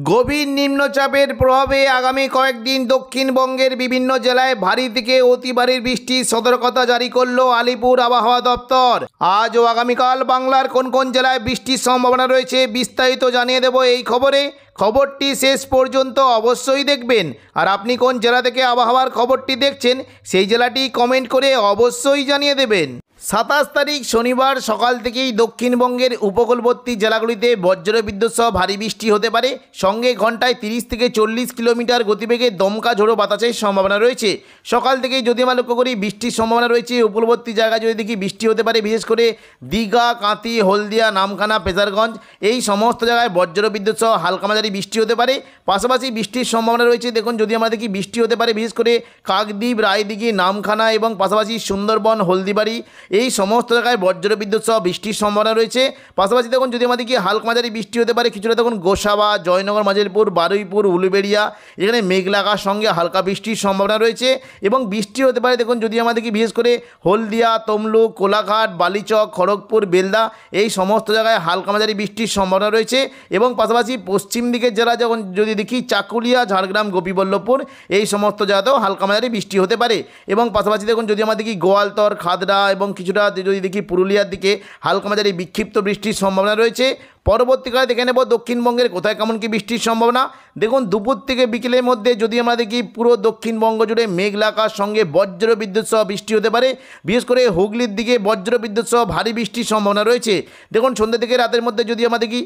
গভীর নিম্নচাপের প্রভাবে আগামী কয়েকদিন দক্ষিণবঙ্গের বিভিন্ন জেলায় ভারী থেকে অতি ভারী বৃষ্টির সতর্কতা জারি করল আলিপুর আবহাওয়া দপ্তর। আজ ও আগামীকাল বাংলার কোন কোন জেলায় বৃষ্টির সম্ভাবনা রয়েছে বিস্তারিত জানিয়ে দেব এই খবরে। খবরটি শেষ পর্যন্ত অবশ্যই দেখবেন। আর আপনি কোন জেলা থেকে আবহাওয়ার খবরটি দেখছেন সেই জেলাটি কমেন্ট করে অবশ্যই জানিয়ে দেবেন। 27 তারিখ শনিবার সকাল থেকেই দক্ষিণবঙ্গের উপকূলবর্তী জেলাগুলিতে বজ্রবিদ্যুৎ সহ ভারী বৃষ্টি হতে পারে। সঙ্গে ঘন্টায় 30 থেকে 40 কিলোমিটার গতিবেগে দমকা ঝোড়ো বাতাসের সম্ভাবনা রয়েছে। সকাল থেকেই যদি আমরা লক্ষ্য করি বৃষ্টির সম্ভাবনা রয়েছে। উপকূলবর্তী জায়গায় যদি দেখি বৃষ্টি হতে পারে, বিশেষ করে দীঘা, কাঁথি, হলদিয়া, নামখানা, ফেজারগঞ্জ এই সমস্ত জায়গায় বজ্রবিদ্যুৎ সহ হালকা মাঝারি বৃষ্টি হতে পারে। পাশাপাশি বৃষ্টির সম্ভাবনা রয়েছে দেখুন যদি আমরা দেখি বৃষ্টি হতে পারে বিশেষ করে কাকদ্বীপ, রায়দিঘি, নামখানা এবং পাশাপাশি সুন্দরবন, হলদিবাড়ি এই সমস্ত জায়গায় বজ্রবিদ্যুৎ সহ বৃষ্টির সম্ভাবনা রয়েছে। পাশাপাশি দেখুন যদি আমাদের কি হালকা মাঝারি বৃষ্টি হতে পারে কিছুটা দেখুন গোসাবা, জয়নগর, মাজিলপুর, বারুইপুর, উলুবেড়িয়া এখানে মেঘলা আকাশ সঙ্গে হালকা বৃষ্টির সম্ভাবনা রয়েছে। এবং বৃষ্টি হতে পারে দেখুন যদি আমাদের কি বিশেষ করে হলদিয়া, তমলুক, কোলাঘাট, বালিচক, খড়গপুর, বেলদা এই সমস্ত জায়গায় হালকা মাঝারি বৃষ্টির সম্ভাবনা রয়েছে। এবং পাশাপাশি পশ্চিম দিকের জেলা যখন যদি দেখি চাকুলিয়া, ঝাড়গ্রাম, গোপীবল্লভপুর এই সমস্ত জায়গাতেও হালকা মাঝারি বৃষ্টি হতে পারে। এবং পাশাপাশি দেখুন যদি আমাদের কি গোয়ালতর, খাদড়া এবং কিছুটা যদি দেখি পুরুলিয়ার দিকে হালকা মাঝারি বিক্ষিপ্ত বৃষ্টির সম্ভাবনা রয়েছে। পরবর্তীকালে দেখে নেব দক্ষিণবঙ্গের কোথায় কেমন কি বৃষ্টির সম্ভাবনা। দেখুন দুপুর থেকে বিকেলের মধ্যে যদি আমরা দেখি পুরো দক্ষিণবঙ্গ জুড়ে মেঘলা আকাশ সঙ্গে বজ্রবিদ্যুৎ সহ বৃষ্টি হতে পারে। বিশেষ করে হুগলির দিকে বজ্রবিদ্যুৎ সহ ভারী বৃষ্টির সম্ভাবনা রয়েছে। দেখুন সন্ধ্যা থেকে রাতের মধ্যে যদি আমরা দেখি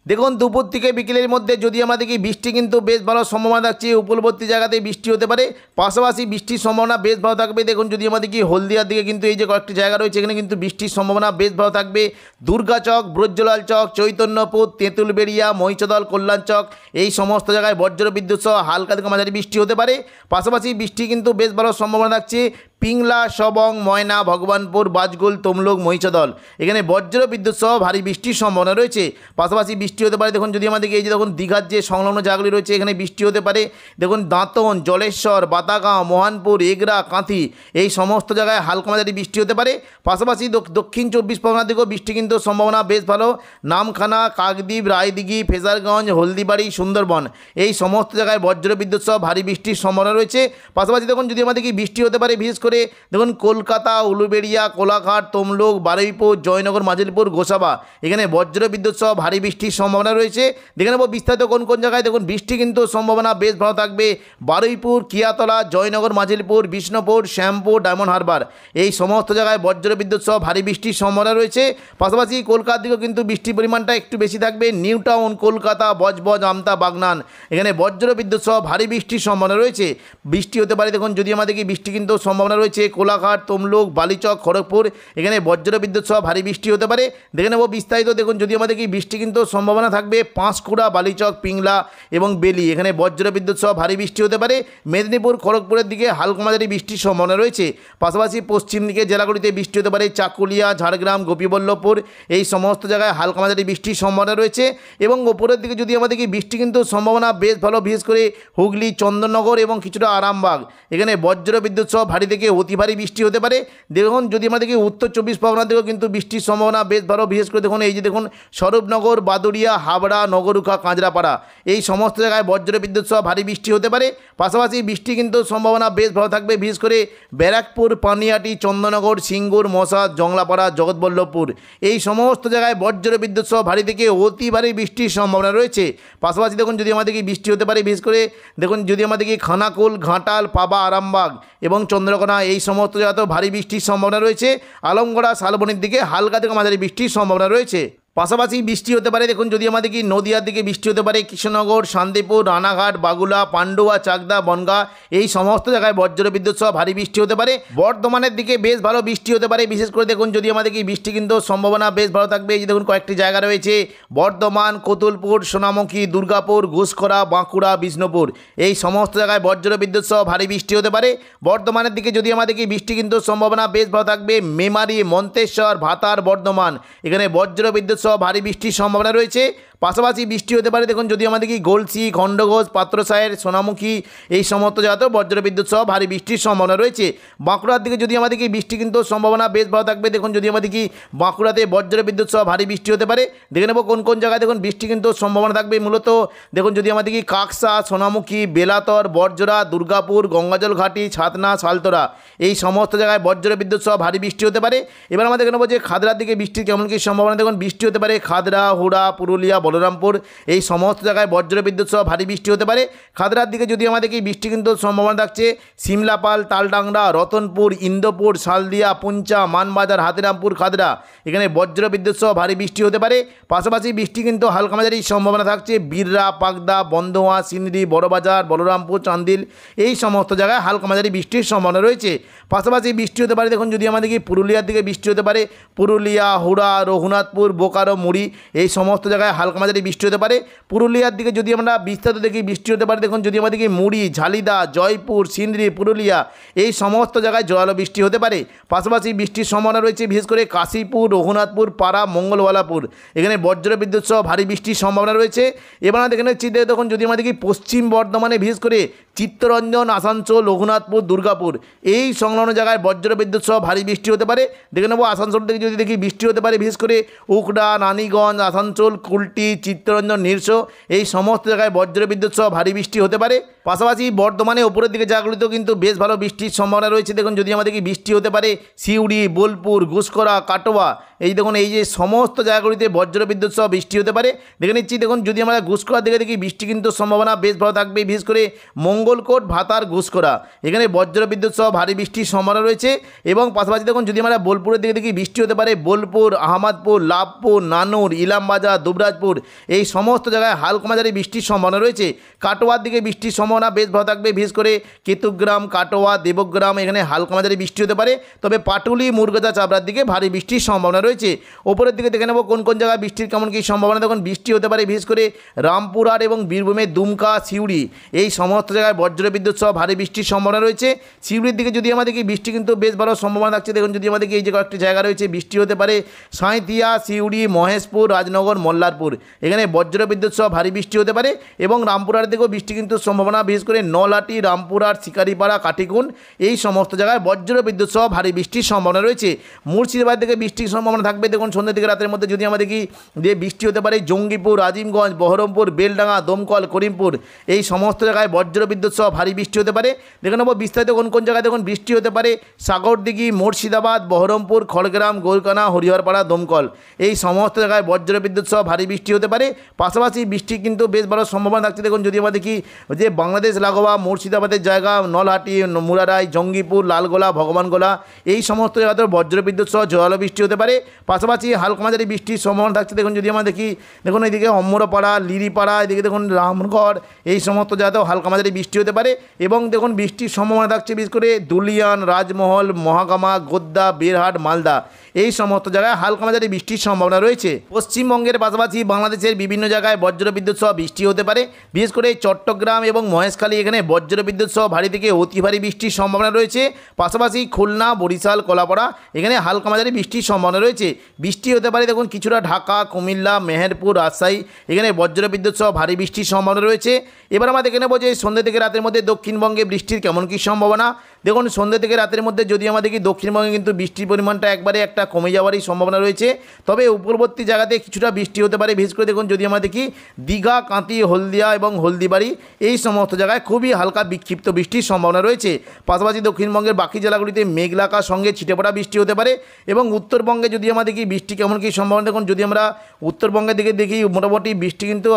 দেখুন দুপুর থেকে বিকেলের মধ্যে যদি আমরা দেখি বৃষ্টি কিন্তু বেশ ভালো সম্ভাবনা থাকছে। উপকূলবর্তী জায়গাতে বৃষ্টি হতে পারে। পাশাপাশি বৃষ্টির সম্ভাবনা বেশ ভালো থাকবে। দেখুন যদি আমরা দেখি হলদিয়ার দিকে কিন্তু এই যে কয়েকটি জায়গা রয়েছে এখানে কিন্তু বৃষ্টির সম্ভাবনা বেশ ভালো থাকবে। দুর্গাচক, ব্রজলাল চক, চৈতন্যপুর, তেঁতুলবেড়িয়া, মহিষাদল, কল্যাণচক এই সমস্ত জায়গায় বজ্রবিদ্যুৎ সহ হালকা থেকে মাঝারি বৃষ্টি হতে পারে। পাশাপাশি বৃষ্টি কিন্তু বেশ ভালো সম্ভাবনা থাকছে পিংলা, সবং, ময়না, ভগবানপুর, বাজগুল, তমলুক, মহিষাদল এখানে বজ্রবিদ্যুৎ সহ ভারী বৃষ্টির সম্ভাবনা রয়েছে। পাশাপাশি বৃষ্টি হতে পারে দেখুন যদি আমাদেরকে এই যে দেখুন দীঘার যে সংলগ্ন জায়গাগুলি রয়েছে এখানে বৃষ্টি হতে পারে। দেখুন দাঁতন, জলেশ্বর, বাতাগাঁও, মোহনপুর, এগরা, কাঁথি এই সমস্ত জায়গায় হালকা মাঝারি বৃষ্টি হতে পারে। পাশাপাশি দক্ষিণ 24 পরগনার দিকেও বৃষ্টি কিন্তু সম্ভাবনা বেশ ভালো। নামখানা, কাকদ্বীপ, রায়দিঘি, ফেজারগঞ্জ, হলদিবাড়ি, সুন্দরবন এই সমস্ত জায়গায় বজ্রবিদ্যুৎ সহ ভারী বৃষ্টির সম্ভাবনা রয়েছে। পাশাপাশি দেখুন যদি আমাদেরকে বৃষ্টি হতে পারে বিশেষ করে দেখুন কলকাতা, উলুবেড়িয়া, কোলাঘাট, তমলুক, বারুইপুর, জয়নগর, মাজিলপুর, গোসাবা এখানে বজ্রবিদ্যুৎ সহ ভারী বৃষ্টির সম্ভাবনা রয়েছে। দেখে নেব বিস্তারিত কোন কোন জায়গায় দেখুন বৃষ্টি কিন্তু সম্ভাবনা বেশ ভালো থাকবে। বারুইপুর, কিয়াতলা, জয়নগর, মাজিলপুর, বিষ্ণুপুর, শ্যামপুর, ডায়মন্ড হারবার এই সমস্ত জায়গায় বজ্রবিদ্যুৎ সহ ভারী বৃষ্টির সম্ভাবনা রয়েছে। পাশাপাশি কলকাতার দিকেও কিন্তু বৃষ্টির পরিমাণটা একটু বেশি থাকবে। নিউ টাউন, কলকাতা, বজবজ, আমতা, বাগনান এখানে বজ্রবিদ্যুৎ সহ ভারী বৃষ্টির সম্ভাবনা রয়েছে। বৃষ্টি হতে পারে দেখুন যদি আমাদের কি বৃষ্টি কিন্তু সম্ভাবনা রয়েছে কোলাঘাট, তমলুক, বালিচক, খড়গপুর এখানে বজ্রবিদ্যুৎ সহ ভারী বৃষ্টি হতে পারে। দেখে নেব বিস্তারিত দেখুন যদি আমাদের কি বৃষ্টি কিন্তু সম্ভাবনা থাকবে পাঁশকুড়া, বালিচক, পিংলা এবং বেলি এখানে বজ্রবিদ্যুৎ সহ ভারী বৃষ্টি হতে পারে। মেদিনীপুর, খড়গপুরের দিকে হালকা মাঝারি বৃষ্টির সম্ভাবনা রয়েছে। পাশাপাশি পশ্চিম দিকের জেলাগুলিতে বৃষ্টি হতে পারে চাকুলিয়া, ঝাড়গ্রাম, গোপীবল্লভপুর এই সমস্ত জায়গায় হালকা মাঝারি বৃষ্টির সম্ভাবনা রয়েছে। এবং ওপরের দিকে যদি আমাদের কি বৃষ্টি কিন্তু সম্ভাবনা বেশ ভালো বিশেষ করে হুগলি, চন্দননগর এবং কিছুটা আরামবাগ এখানে বজ্রবিদ্যুৎ সহ ভারী থেকে অতি ভারী বৃষ্টি হতে পারে। দেখুন যদি আমাদেরকে উত্তর 24 পরগনা দিকেও কিন্তু বৃষ্টির সম্ভাবনা বেশ ভালো বিশেষ করে দেখুন এই যে দেখুন স্বরূপনগর, বাদুড়িয়া, হাবড়া, নগরুখা, কাঁচরাপাড়া এই সমস্ত জায়গায় বজ্রবিদ্যুৎ সহ ভারী বৃষ্টি হতে পারে। পাশাপাশি বৃষ্টি কিন্তু সম্ভাবনা বেশ ভালো থাকবে বিশেষ করে ব্যারাকপুর, পানিহাটি, চন্দননগর, সিঙ্গুর, মশাদ, জংলাপাড়া, জগৎবল্লভপুর এই সমস্ত জায়গায় বজ্রবিদ্যুৎ সহ ভারী থেকে অতি ভারী বৃষ্টির সম্ভাবনা রয়েছে। পাশাপাশি দেখুন যদি আমাদেরকে বৃষ্টি হতে পারে বিশেষ করে দেখুন যদি আমাদেরকে খানাকুল, ঘাটাল, পাবা, আরামবাগ এবং চন্দ্রকোনা এই সমস্ত জায়গাতেও ভারী বৃষ্টির সম্ভাবনা রয়েছে। আলমগড়া, শালবনির দিকে হালকা থেকে মাঝারি বৃষ্টির সম্ভাবনা রয়েছে। পাশাপাশি বৃষ্টি হতে পারে দেখুন যদি আমাদের কি নদিয়ার দিকে বৃষ্টি হতে পারে কৃষ্ণনগর, শান্তিপুর, রানাঘাট, বাগুলা, পান্ডুয়া, চাকদা, বনগাঁ এই সমস্ত জায়গায় বজ্রবিদ্যুৎ সহ ভারী বৃষ্টি হতে পারে। বর্ধমানের দিকে বেশ ভালো বৃষ্টি হতে পারে বিশেষ করে দেখুন যদি আমাদের কি বৃষ্টি কিন্তু সম্ভাবনা বেশ ভালো থাকবে। এই যে দেখুন কয়েকটি জায়গা রয়েছে বর্ধমান, কতুলপুর, সোনামুখী, দুর্গাপুর, ঘুষখরা, বাঁকুড়া, বিষ্ণুপুর এই সমস্ত জায়গায় বজ্রবিদ্যুৎ সহ ভারী বৃষ্টি হতে পারে। বর্ধমানের দিকে যদি আমাদের কি বৃষ্টি কিন্তু সম্ভাবনা বেশ ভালো থাকবে মেমারি, মন্তেশ্বর, ভাতার, বর্ধমান এখানে বজ্রবিদ্যুৎ সহ সহ ভারী বৃষ্টির সম্ভাবনা রয়েছে। পাশাপাশি বৃষ্টি হতে পারে দেখুন যদি আমাদের কি গলসি, খণ্ডঘোষ, পাত্রসায়ের, সোনামুখী এই সমস্ত জায়গাতেও বজ্রবিদ্যুৎ সহ ভারী বৃষ্টির সম্ভাবনা রয়েছে। বাঁকুড়ার দিকে যদি আমাদের কি বৃষ্টি কিন্তু সম্ভাবনা বেশ ভালো থাকবে। দেখুন যদি আমাদের কি বাঁকুড়াতে বজ্রবিদ্যুৎ সহ ভারী বৃষ্টি হতে পারে, দেখে নেব কোন কোন জায়গায় দেখুন বৃষ্টি কিন্তু সম্ভাবনা থাকবে। মূলত দেখুন যদি আমাদের কি কাকসা, সোনামুখী, বেলাতর, বরজোড়া, দুর্গাপুর, গঙ্গাজল ঘাটি, ছাতনা, সালতোরা এই সমস্ত জায়গায় বজ্রবিদ্যুৎ সহ ভারী বৃষ্টি হতে পারে। এবার আমরা দেখে নেব যে খাদড়ার দিকে বৃষ্টির কেমন কী সম্ভাবনা। দেখুন বৃষ্টি হতে পারে খাদড়া, হুড়া, পুরুলিয়া, বলরামপুর এই সমস্ত জায়গায় বজ্রবিদ্যুৎ সহ ভারী বৃষ্টি হতে পারে। খাদড়ার দিকে যদি আমাদের কি বৃষ্টি কিন্তু সম্ভাবনা থাকছে সিমলাপাল, তালডাংরা, রতনপুর, ইন্দোপুর, শালদিয়া, পুঞ্চা, মানবাজার, হাতিরামপুর, খাদড়া এখানে বজ্রবিদ্যুৎ সহ ভারী বৃষ্টি হতে পারে। পাশাপাশি বৃষ্টি কিন্তু হালকা মাঝারি সম্ভাবনা থাকছে বিররা, পাকদা, বন্ধোয়া, সিন্দ্রি, বড়বাজার, বলরামপুর, চান্দিল এই সমস্ত জায়গায় হালকা মাঝারি বৃষ্টির সম্ভাবনা রয়েছে। পাশাপাশি বৃষ্টি হতে পারে দেখুন যদি আমাদের কি পুরুলিয়ার দিকে বৃষ্টি হতে পারে পুরুলিয়া, হুড়া, রঘুনাথপুর, বোকারো, মুড়ি এই সমস্ত জায়গায় হালকা মাঝারি বৃষ্টি হতে পারে। পুরুলিয়ার দিকে যদি আমরা বিস্তারিত দেখি বৃষ্টি হতে পারে দেখুন যদি আমাদের কি মুড়ি, ঝালিদা, জয়পুর, সিন্দ্রি, পুরুলিয়া এই সমস্ত জায়গায় জোরালো বৃষ্টি হতে পারে। পাশাপাশি বৃষ্টির সম্ভাবনা রয়েছে বিশেষ করে কাশীপুর, রঘুনাথপুর, পাড়া, মঙ্গলওয়ালাপুর এখানে বজ্রবিদ্যুৎ সহ ভারী বৃষ্টির সম্ভাবনা রয়েছে। এবার আমরা দেখে চিত্রে তখন যদি আমাদের কি পশ্চিম বর্ধমানে বিশেষ করে চিত্তরঞ্জন, আসানসোল, রঘুনাথপুর, দুর্গাপুর এই সংলগ্ন জায়গায় বজ্রবিদ্যুৎ সহ ভারী বৃষ্টি হতে পারে। দেখে নেব আসানসোল থেকে যদি দেখি বৃষ্টি হতে পারে বিশেষ করে উকড়া, রানীগঞ্জ, আসানসোল, কুলটি, চিত্তরঞ্জন, নিরসো এই সমস্ত জায়গায় বজ্রবিদ্যুৎ সহ ভারী বৃষ্টি হতে পারে। পাশাপাশি বর্ধমানে ওপরের দিকে জায়গাগুলিতেও কিন্তু বেশ ভালো বৃষ্টির সম্ভাবনা রয়েছে। দেখুন যদি আমাদের কি বৃষ্টি হতে পারে সিউড়ি, বোলপুর, ঘুষকরা, কাটোয়া এই দেখুন এই যে সমস্ত জায়গাগুলিতে বজ্রবিদ্যুৎ সহ বৃষ্টি হতে পারে। দেখে নিচ্ছি দেখুন যদি আমরা ঘুষকরার দিকে দেখি বৃষ্টি কিন্তু সম্ভাবনা বেশ ভালো থাকবে বিশেষ করে মঙ্গলকোট, ভাতার, ঘুষকরা এখানে বজ্রবিদ্যুৎ সহ ভারী বৃষ্টির সম্ভাবনা রয়েছে। এবং পাশাপাশি দেখুন যদি আমরা বোলপুরের দিকে দেখি বৃষ্টি হতে পারে বোলপুর, আহমদপুর, লাভপুর, নানুর, ইলামবাজার, দুবরাজপুর এই সমস্ত জায়গায় হালকা মাঝারি বৃষ্টির সম্ভাবনা রয়েছে। কাটোয়ার দিকে বৃষ্টির সম্ভাবনা বেশ ভালো থাকবে বিশেষ করে কেতুগ্রাম, কাটোয়া, দেবগ্রাম এখানে হালকা মাঝারি বৃষ্টি হতে পারে। তবে পাটুলি, মুরগদা, চাপড়ার দিকে ভারী বৃষ্টির সম্ভাবনা রয়েছে। ওপরের দিকে দেখে নেব কোন কোন জায়গায় বৃষ্টির কেমন কী সম্ভাবনা। দেখুন বৃষ্টি হতে পারে বিশেষ করে রামপুরহাট এবং বীরভূমের দুমকা, সিউড়ি এই সমস্ত জায়গায় বজ্রবিদ্যুৎ সহ ভারী বৃষ্টির সম্ভাবনা রয়েছে। সিউড়ির দিকে যদি আমাদের কি বৃষ্টি কিন্তু বেশ ভালো সম্ভাবনা থাকছে। দেখুন যদি আমাদের এই যে কয়েকটি জায়গা রয়েছে বৃষ্টি হতে পারে সাঁইথিয়া, সিউড়ি, মহেশপুর, রাজনগর, মল্লারপুর এখানে বজ্রবিদ্যুৎ সহ ভারী বৃষ্টি হতে পারে। এবং রামপুরহাটের দিকেও বৃষ্টি কিন্তু সম্ভাবনা বিশেষ করে নলহাটি, রামপুরহাট, শিকারিপাড়া, কাটিকুন এই সমস্ত জায়গায় বজ্রবিদ্যুৎ সহ ভারী বৃষ্টির সম্ভাবনা রয়েছে। মুর্শিদাবাদ থেকে বৃষ্টির সম্ভাবনা থাকবে দেখুন সন্ধ্যা থেকে রাতের মধ্যে যদি আমাদের কি যে বৃষ্টি হতে পারে জঙ্গিপুর, আজিমগঞ্জ, বহরমপুর, বেলডাঙ্গা, দমকল, করিমপুর এই সমস্ত জায়গায় বজ্রবিদ্যুৎ সহ ভারী বৃষ্টি হতে পারে। দেখে নেব বিস্তারিত কোন কোন জায়গায় দেখুন বৃষ্টি হতে পারে সাগরদিঘি, মুর্শিদাবাদ, বহরমপুর, খড়গ্রাম, গোরকানা, হরিহরপাড়া, দমকল এই সমস্ত জায়গায় বজ্রবিদ্যুৎ সহ ভারী বৃষ্টি হতে পারে। পাশাপাশি বৃষ্টি কিন্তু বেশ ভালো সম্ভাবনা থাকছে। দেখুন যদি আমাদের কি যে বাংলাদেশ লাগোয়া মুর্শিদাবাদের জায়গা নলহাটি, মুরারাই, জঙ্গিপুর, লালগোলা, ভগবানগোলা এই সমস্ত জায়গাতে বজ্রবিদ্যুৎ সহ জোরালো বৃষ্টি হতে পারে। পাশাপাশি হালকা মাঝারি বৃষ্টির সম্ভাবনা থাকছে। দেখুন যদি আমরা দেখি দেখুন এইদিকে অম্মরপাড়া, লিরিপাড়া এদিকে দেখুন রামগড় এই সমস্ত জায়গাতেও হালকা মাঝারি বৃষ্টি হতে পারে। এবং দেখুন বৃষ্টির সম্ভাবনা থাকছে বিশেষ করে দুলিয়ান, রাজমহল, মহাগামা, গোদ্দা, বেরহাট, মালদা এই সমস্ত জায়গায় হালকা মাঝারি বৃষ্টির সম্ভাবনা রয়েছে। পশ্চিমবঙ্গের পাশাপাশি বাংলাদেশের বিভিন্ন জায়গায় বজ্রবিদ্যুৎ সহ বৃষ্টি হতে পারে বিশেষ করে চট্টগ্রাম এবং মহেশখালী এখানে বজ্রবিদ্যুৎ সহ ভারী থেকে অতি ভারী বৃষ্টির সম্ভাবনা রয়েছে। পাশাপাশি খুলনা, বরিশাল, কলাপাড়া এখানে হালকা মাঝারি বৃষ্টির সম্ভাবনা রয়েছে। বৃষ্টি হতে পারে দেখুন কিছুটা ঢাকা, কুমিল্লা, মেহেরপুর, রাজশাহী এখানে বজ্রবিদ্যুৎ সহ ভারী বৃষ্টির সম্ভাবনা রয়েছে। এবার আমরা দেখে নেব যে সন্ধ্যে থেকে রাতের মধ্যে দক্ষিণবঙ্গে বৃষ্টির কেমন কী সম্ভাবনা। দেখুন সন্ধ্যে থেকে রাতের মধ্যে যদি আমাদের কি দক্ষিণবঙ্গে কিন্তু বৃষ্টির পরিমাণটা একবারে একটা কমে যাওয়ারই সম্ভাবনা রয়েছে। তবে উপকূলবর্তী জায়গাতে কিছুটা বৃষ্টি হতে পারে বিশেষ করে দেখুন যদি আমাদের কি দীঘা, কাঁতি, হলদিয়া এবং হলদিবাড়ি এই সমস্ত জায়গায় খুবই হালকা বিক্ষিপ্ত বৃষ্টির সম্ভাবনা রয়েছে। পাশাপাশি দক্ষিণবঙ্গের বাকি জেলাগুলিতে মেঘলাকার সঙ্গে ছিটেপড়া বৃষ্টি হতে পারে। এবং উত্তরবঙ্গে যদি আমাদের কি বৃষ্টি কেমন কী সম্ভাবনা দেখুন যদি আমরা উত্তরবঙ্গের দিকে দেখি মোটামুটি বৃষ্টি কিন্তু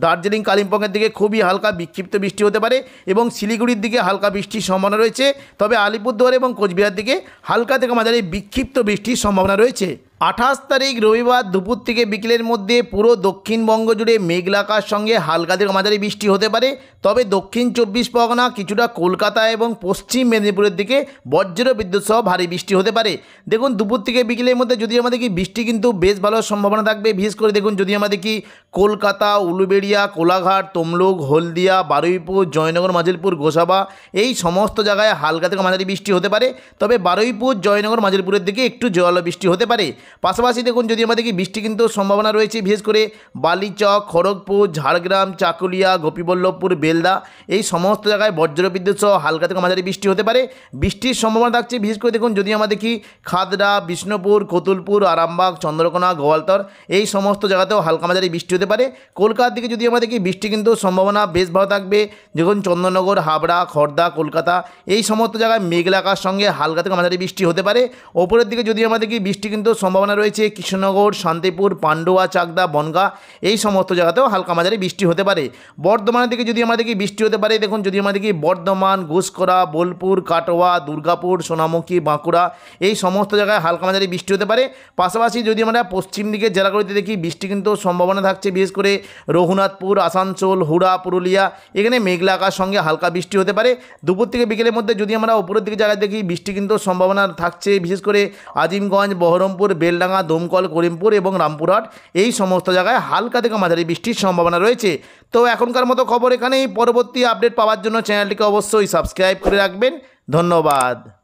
দার্জিলিং, কালিম্পংয়ের দিকে খুবই হালকা বিক্ষিপ্ত বৃষ্টি হতে পারে এবং শিলিগুড়ির দিকে হালকা বৃষ্টির সম্ভাবনা রয়েছে। তবে আলিপুরদুয়ার এবং কোচবিহার দিকে হালকা থেকে মাঝারি বিক্ষিপ্ত বৃষ্টির সম্ভাবনা রয়েছে। 28 তারিখ রবিবার দুপুর থেকে বিকেলের মধ্যে পুরো দক্ষিণবঙ্গ জুড়ে মেঘলাকার সঙ্গে হালকা থেকে মাঝারি বৃষ্টি হতে পারে। তবে দক্ষিণ 24 পরগনা, কিছুটা কলকাতা এবং পশ্চিম মেদিনীপুরের দিকে বজ্রবিদ্যুৎ সহ ভারী বৃষ্টি হতে পারে। দেখুন দুপুর থেকে বিকেলের মধ্যে যদি আমাদের কি বৃষ্টি কিন্তু বেশ ভালো সম্ভাবনা থাকবে বিশেষ করে দেখুন যদি আমাদের কি কলকাতা, উলুবেড়িয়া, কোলাঘাট, তমলুক, হলদিয়া, বারুইপুর, জয়নগর, মাজিলপুর, গোসাবা এই সমস্ত জায়গায় হালকা থেকে মাঝারি বৃষ্টি হতে পারে। তবে বারুইপুর, জয়নগর, মাজিলপুরের দিকে একটু জোরালো বৃষ্টি হতে পারে। পাশাপাশি দেখুন যদি আমাদের কি বৃষ্টি কিন্তু সম্ভাবনা রয়েছে বিশেষ করে বালিচক, খড়গপুর, ঝাড়গ্রাম, চাকুলিয়া, গোপীবল্লভপুর, বেলদা এই সমস্ত জায়গায় বজ্রবিদ্যুৎ সহ হালকা থেকে মাঝারি বৃষ্টি হতে পারে। বৃষ্টির সম্ভাবনা থাকছে বিশেষ করে দেখুন যদি আমাদের কি খাদড়া, বিষ্ণুপুর, কতুলপুর, আরামবাগ, চন্দ্রকোনা, গোয়ালতর এই সমস্ত জায়গাতেও হালকা মাঝারি বৃষ্টি হতে পারে। কলকাতার দিকে যদি আমাদের কি বৃষ্টি কিন্তু সম্ভাবনা বেশ ভালো থাকবে, দেখুন চন্দননগর, হাবড়া, খড়দা, কলকাতা এই সমস্ত জায়গায় মেঘলা আকাশ সঙ্গে হালকা থেকে মাঝারি বৃষ্টি হতে পারে। ওপরের দিকে যদি আমাদের কি বৃষ্টি কিন্তু সম্ভাবনা রয়েছে কৃষ্ণনগর, শান্তিপুর, পান্ডুয়া, চাকদা, বনগাঁ এই সমস্ত জায়গাতেও হালকা মাঝারি বৃষ্টি হতে পারে। বর্ধমানের দিকে যদি আমাদের কি বৃষ্টি হতে পারে, দেখুন যদি আমাদের কি বর্ধমান, ঘুষকরা, বোলপুর, কাটোয়া, দুর্গাপুর, সোনামুখী, বাঁকুড়া এই সমস্ত জায়গায় হালকা মাঝারি বৃষ্টি হতে পারে। পাশাপাশি যদি আমরা পশ্চিম দিকের জেলাগুলিতে দেখি বৃষ্টি কিন্তু সম্ভাবনা থাকছে বিশেষ করে রঘুনাথপুর, আসানসোল, হুড়া, পুরুলিয়া এখানে মেঘলা আকাশ সঙ্গে হালকা বৃষ্টি হতে পারে। দুপুর থেকে বিকেলের মধ্যে যদি আমরা উপরের দিকে জায়গায় দেখি বৃষ্টি কিন্তু সম্ভাবনা থাকছে বিশেষ করে আজিমগঞ্জ, বহরমপুর, বেলডাঙ্গা, দমকল, করিমপুর এবং রামপুরহাট এই সমস্ত জায়গায় হালকা থেকে মাঝারি বৃষ্টির সম্ভাবনা রয়েছে। তো এখনকার মতো খবর এখানেই। পরবর্তী আপডেট পাওয়ার জন্য চ্যানেলটিকে অবশ্যই সাবস্ক্রাইব করে রাখবেন। ধন্যবাদ।